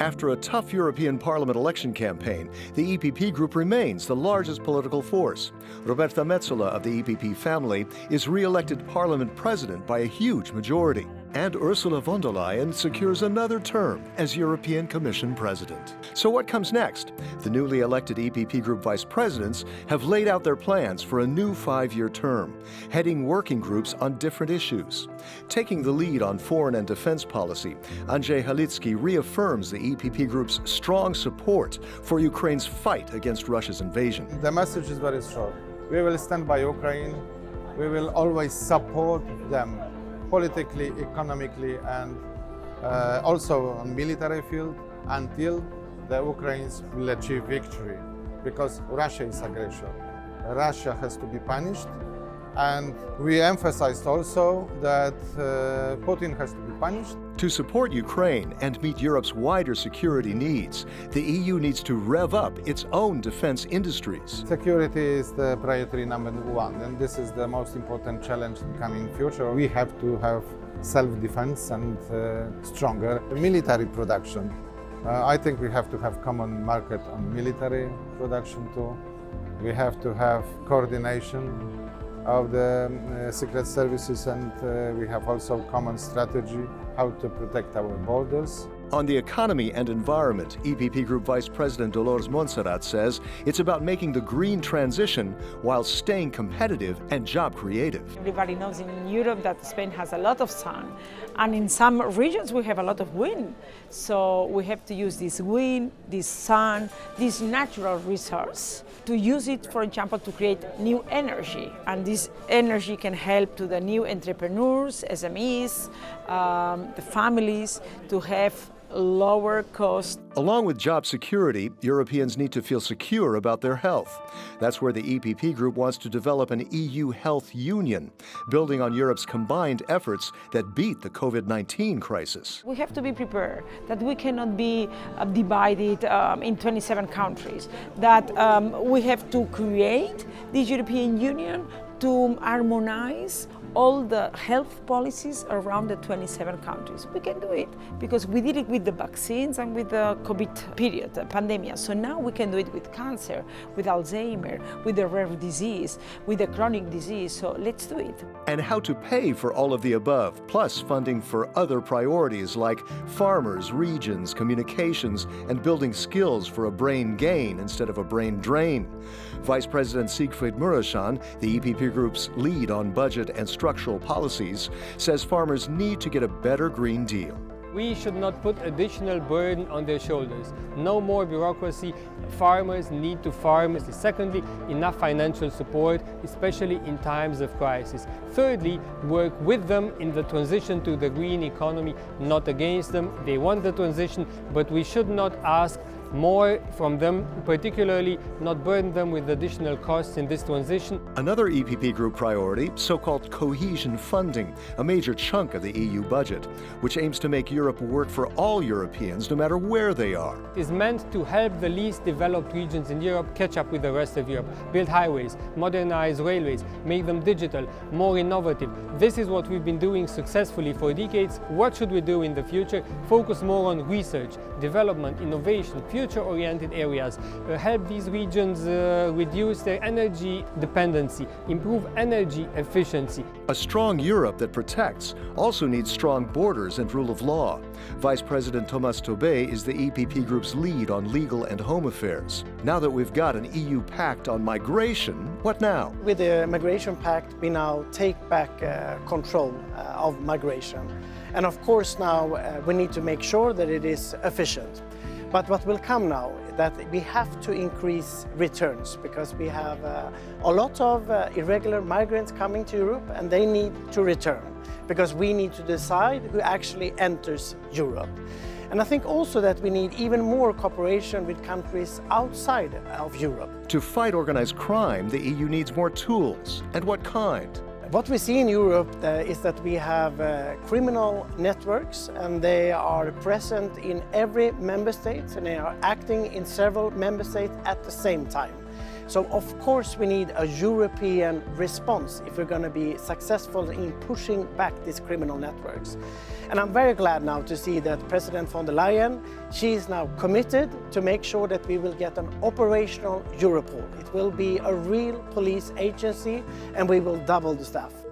After a tough European Parliament election campaign, the EPP Group remains the largest political force. Roberta Metsola of the EPP family is re-elected Parliament President by a huge majority. And Ursula von der Leyen secures another term as European Commission President. So what comes next? The newly elected EPP Group vice presidents have laid out their plans for a new 5-year term, heading working groups on different issues. Taking the lead on foreign and defense policy, Andrzej Halicki reaffirms the EPP Group's strong support for Ukraine's fight against Russia's invasion. The message is very short. We will stand by Ukraine. We will always support them politically, economically, and also on military field until the Ukrainians will achieve victory, because Russia is aggressor. Russia has to be punished, and we emphasized also that Putin has to be punished. To support Ukraine and meet Europe's wider security needs, the EU needs to rev up its own defense industries. Security is the priority number one, and this is the most important challenge in the coming future. We have to have self-defense and stronger military production. I think we have to have common market on military production too. We have to have coordination of the secret services, and we have also common strategy how to protect our borders. On the economy and environment, EPP Group Vice President Dolors Montserrat says it's about making the green transition while staying competitive and job creative. Everybody knows in Europe that Spain has a lot of sun, and in some regions we have a lot of wind. So we have to use this wind, this sun, this natural resource to use it, for example, to create new energy. And this energy can help to the new entrepreneurs, SMEs, the families to have lower cost. Along with job security, Europeans need to feel secure about their health. That's where the EPP Group wants to develop an EU health union, building on Europe's combined efforts that beat the COVID-19 crisis. We have to be prepared that we cannot be divided in 27 countries, that we have to create this European Union to harmonize all the health policies around the 27 countries. We can do it because we did it with the vaccines and with the COVID period, the pandemic. So now we can do it with cancer, with Alzheimer, with the rare disease, with the chronic disease. So let's do it. And how to pay for all of the above, plus funding for other priorities like farmers, regions, communications, and building skills for a brain gain instead of a brain drain. Vice President Siegfried Mureşan, the EPP Group's lead on budget and structural policies, says farmers need to get a better Green Deal. We should not put additional burden on their shoulders. No more bureaucracy. Farmers need to farm. Secondly, enough financial support, especially in times of crisis. Thirdly, work with them in the transition to the green economy, not against them. They want the transition, but we should not ask more from them, particularly not burden them with additional costs in this transition. Another EPP Group priority, so-called cohesion funding, a major chunk of the EU budget, which aims to make Europe work for all Europeans, no matter where they are. It is meant to help the least developed regions in Europe catch up with the rest of Europe, build highways, modernize railways, make them digital, more innovative. This is what we've been doing successfully for decades. What should we do in the future? Focus more on research, development, innovation, future-oriented areas, help these regions reduce their energy dependency, improve energy efficiency. A strong Europe that protects also needs strong borders and rule of law. Vice President Tomas Tobé is the EPP Group's lead on legal and home affairs. Now that we've got an EU pact on migration, what now? With the migration pact, we now take back control of migration. And of course now we need to make sure that it is efficient. But what will come now is that we have to increase returns because we have a lot of irregular migrants coming to Europe and they need to return because we need to decide who actually enters Europe. And I think also that we need even more cooperation with countries outside of Europe. To fight organized crime, the EU needs more tools. And what kind? What we see in Europe is that we have criminal networks and they are present in every member state and they are acting in several member states at the same time. So of course we need a European response if we're going to be successful in pushing back these criminal networks. And I'm very glad now to see that President von der Leyen, she is now committed to make sure that we will get an operational Europol. It will be a real police agency and we will double the staff.